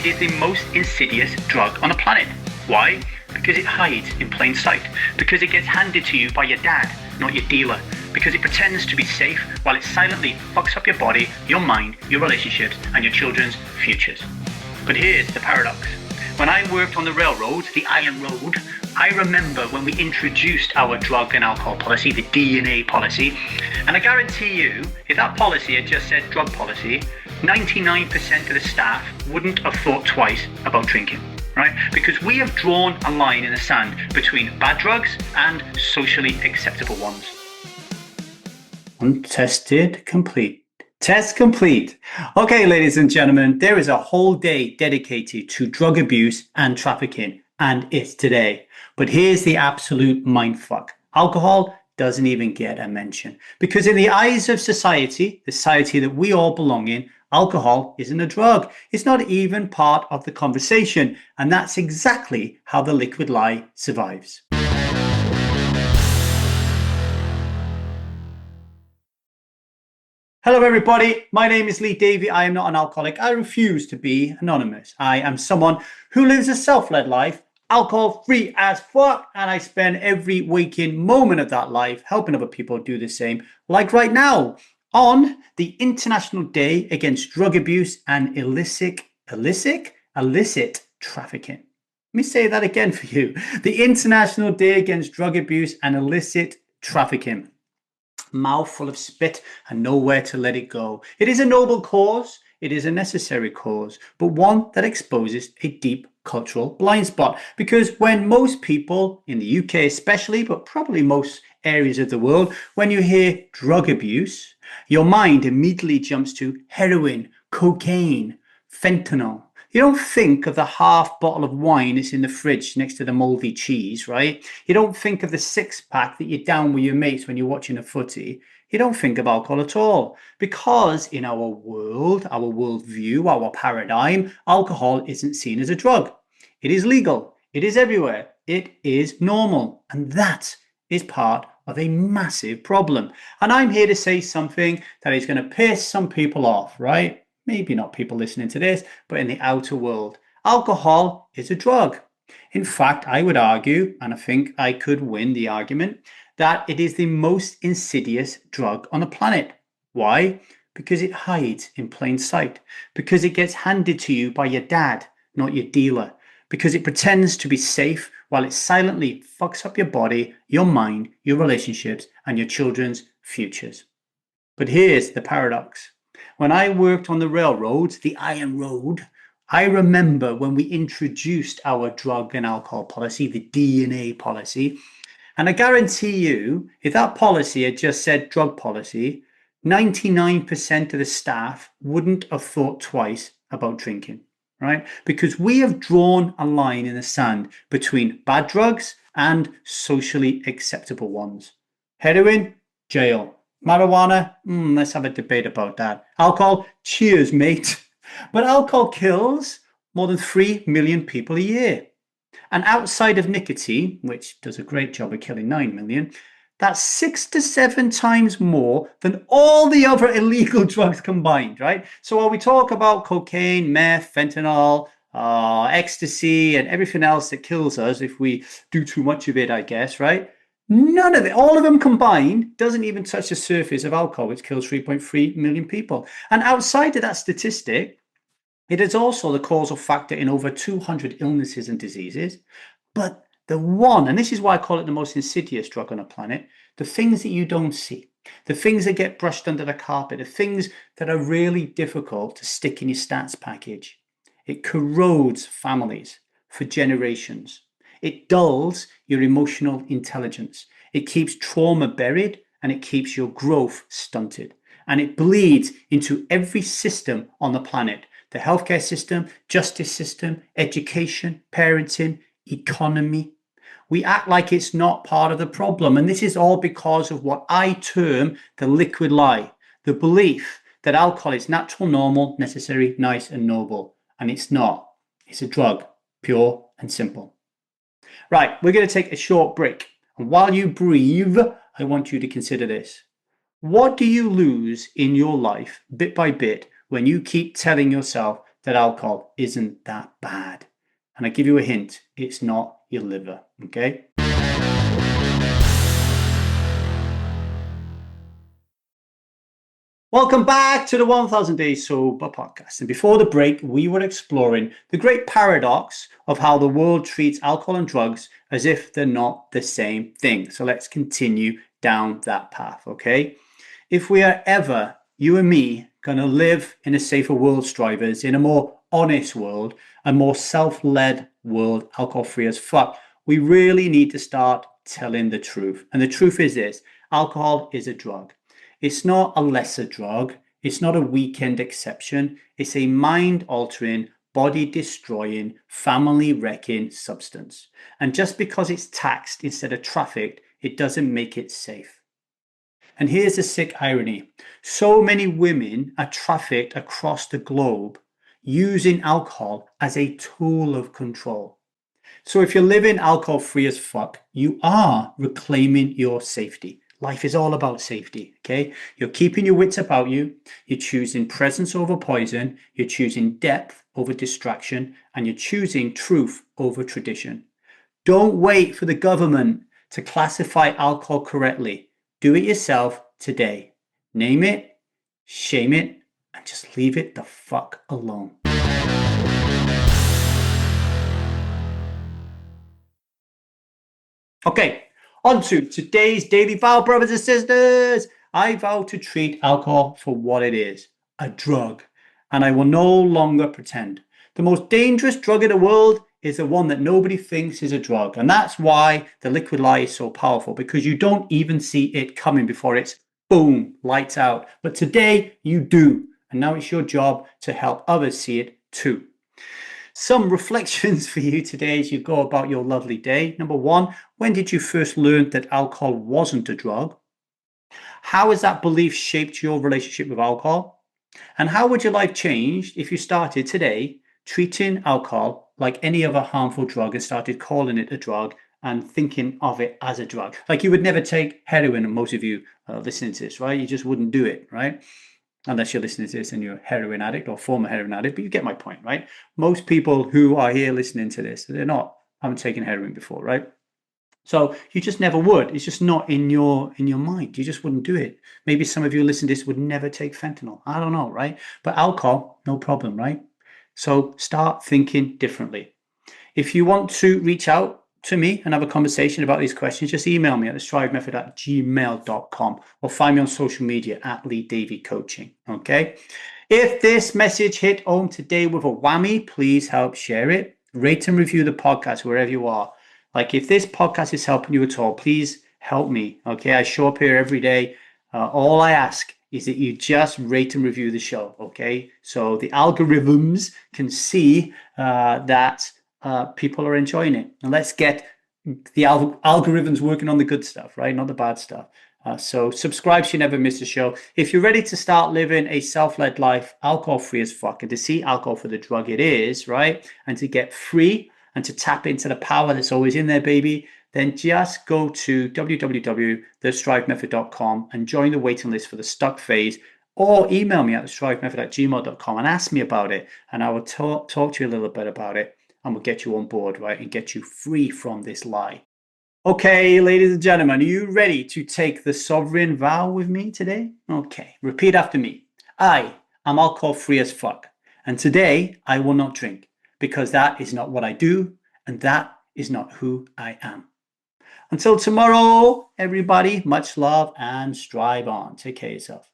it is the most insidious drug on the planet. Why? Because it hides in plain sight. Because it gets handed to you by your dad, not your dealer. Because it pretends to be safe while it silently fucks up your body, your mind, your relationships, and your children's futures. But here's the paradox. When I worked on the railroads, the Iron Road, I remember when we introduced our drug and alcohol policy, the DNA policy, and I guarantee you, if that policy had just said drug policy, 99% of the staff wouldn't have thought twice about drinking, right? Because we have drawn a line in the sand between bad drugs and socially acceptable ones. Untested complete. Test complete. Okay, ladies and gentlemen, there is a whole day dedicated to drug abuse and trafficking, and it's today. But here's the absolute mindfuck. Alcohol doesn't even get a mention. Because in the eyes of society, the society that we all belong in, alcohol isn't a drug. It's not even part of the conversation. And that's exactly how the liquid lie survives. Hello everybody, my name is Davy. I am not an alcoholic. I refuse to be anonymous. I am someone who lives a self-led life, alcohol-free as fuck, and I spend every waking moment of that life helping other people do the same, like right now, on the International Day Against Drug Abuse and illicit trafficking. Let me say that again for you. The International Day Against Drug Abuse and illicit trafficking. Mouthful of spit and nowhere to let it go. It is a noble cause, it is a necessary cause, but one that exposes a deep cultural blind spot. Because when most people, in the UK especially, but probably most areas of the world, when you hear drug abuse, your mind immediately jumps to heroin, cocaine, fentanyl. You don't think of the half bottle of wine that's in the fridge next to the moldy cheese, right? You don't think of the six-pack that you're down with your mates when you're watching a footy. You don't think of alcohol at all. Because in our world, our worldview, our paradigm, alcohol isn't seen as a drug. It is legal. It is everywhere. It is normal. And that is part of a massive problem. And I'm here to say something that is going to piss some people off, right? Maybe not people listening to this, but in the outer world. Alcohol is a drug. In fact, I would argue, and I think I could win the argument, that it is the most insidious drug on the planet. Why? Because it hides in plain sight. Because it gets handed to you by your dad, not your dealer. Because it pretends to be safe while it silently fucks up your body, your mind, your relationships, and your children's futures. But here's the paradox. When I worked on the railroads, the Iron Road, I remember when we introduced our drug and alcohol policy, the DNA policy, and I guarantee you, if that policy had just said drug policy, 99% of the staff wouldn't have thought twice about drinking, right? Because we have drawn a line in the sand between bad drugs and socially acceptable ones. Heroin, jail. Marijuana, let's have a debate about that. Alcohol, cheers, mate. But alcohol kills more than 3 million people a year. And outside of nicotine, which does a great job of killing 9 million, that's 6 to 7 times more than all the other illegal drugs combined, right? So while we talk about cocaine, meth, fentanyl, ecstasy, and everything else that kills us if we do too much of it, I guess, right? None of it, all of them combined, doesn't even touch the surface of alcohol, which kills 3.3 million people. And outside of that statistic, it is also the causal factor in over 200 illnesses and diseases. But the one, and this is why I call it the most insidious drug on the planet, the things that you don't see, the things that get brushed under the carpet, the things that are really difficult to stick in your stats package. It corrodes families for generations. It dulls your emotional intelligence. It keeps trauma buried and it keeps your growth stunted. And it bleeds into every system on the planet. The healthcare system, justice system, education, parenting, economy. We act like it's not part of the problem. And this is all because of what I term the liquid lie. The belief that alcohol is natural, normal, necessary, nice and noble. And it's not. It's a drug, pure and simple. Right, we're going to take a short break. And while you breathe, I want you to consider this. What do you lose in your life, bit by bit, when you keep telling yourself that alcohol isn't that bad. And I give you a hint, it's not your liver, okay? Welcome back to the 1000 Days Sober podcast. And before the break, we were exploring the great paradox of how the world treats alcohol and drugs as if they're not the same thing. So let's continue down that path, okay? If we are ever, you and me, going to live in a safer world, strivers, in a more honest world, a more self-led world, alcohol-free as fuck, we really need to start telling the truth. And the truth is this: alcohol is a drug. It's not a lesser drug. It's not a weekend exception. It's a mind-altering, body-destroying, family-wrecking substance. And just because it's taxed instead of trafficked, it doesn't make it safe. And here's the sick irony. So many women are trafficked across the globe using alcohol as a tool of control. So if you're living alcohol-free as fuck, you are reclaiming your safety. Life is all about safety, okay? You're keeping your wits about you. You're choosing presence over poison. You're choosing depth over distraction. And you're choosing truth over tradition. Don't wait for the government to classify alcohol correctly. Do it yourself today. Name it, shame it, and just leave it the fuck alone. Okay. On to today's daily vow, brothers and sisters. I vow to treat alcohol for what it is, a drug, and I will no longer pretend. The most dangerous drug in the world is the one that nobody thinks is a drug, and that's why the liquid lie is so powerful, because you don't even see it coming before it's boom, lights out. But today you do, and now it's your job to help others see it too. Some reflections for you today as you go about your lovely day. Number one, when did you first learn that alcohol wasn't a drug? How has that belief shaped your relationship with alcohol? And how would your life change if you started today treating alcohol like any other harmful drug and started calling it a drug and thinking of it as a drug? Like you would never take heroin, and most of you listening to this, right? You just wouldn't do it, right? Unless you're listening to this and you're a heroin addict or former heroin addict, but you get my point, right? Most people who are here listening to this, haven't taken heroin before, right? So you just never would. It's just not in your mind. You just wouldn't do it. Maybe some of you listening to this would never take fentanyl. I don't know, right? But alcohol, no problem, right? So start thinking differently. If you want to reach out to me and have a conversation about these questions, just email me at thestrivemethod@gmail.com or find me on social media at LeeDavyCoaching. Okay. If this message hit home today with a whammy, please help share it. Rate and review the podcast wherever you are. Like if this podcast is helping you at all, please help me. Okay. I show up here every day. All I ask is that you just rate and review the show. Okay. So the algorithms can see that people are enjoying it. And let's get the algorithms working on the good stuff, right? Not the bad stuff. So subscribe so you never miss a show. If you're ready to start living a self-led life, alcohol-free as fuck, and to see alcohol for the drug it is, right? And to get free and to tap into the power that's always in there, baby, then just go to www.thestrivemethod.com and join the waiting list for the stuck phase, or email me at thestrivemethod@gmail.com and ask me about it. And I will talk to you a little bit about it. And we'll get you on board, right? And get you free from this lie. Okay, ladies and gentlemen, are you ready to take the sovereign vow with me today? Okay, repeat after me. I am alcohol free as fuck. And today I will not drink, because that is not what I do. And that is not who I am. Until tomorrow, everybody, much love and strive on. Take care of yourself.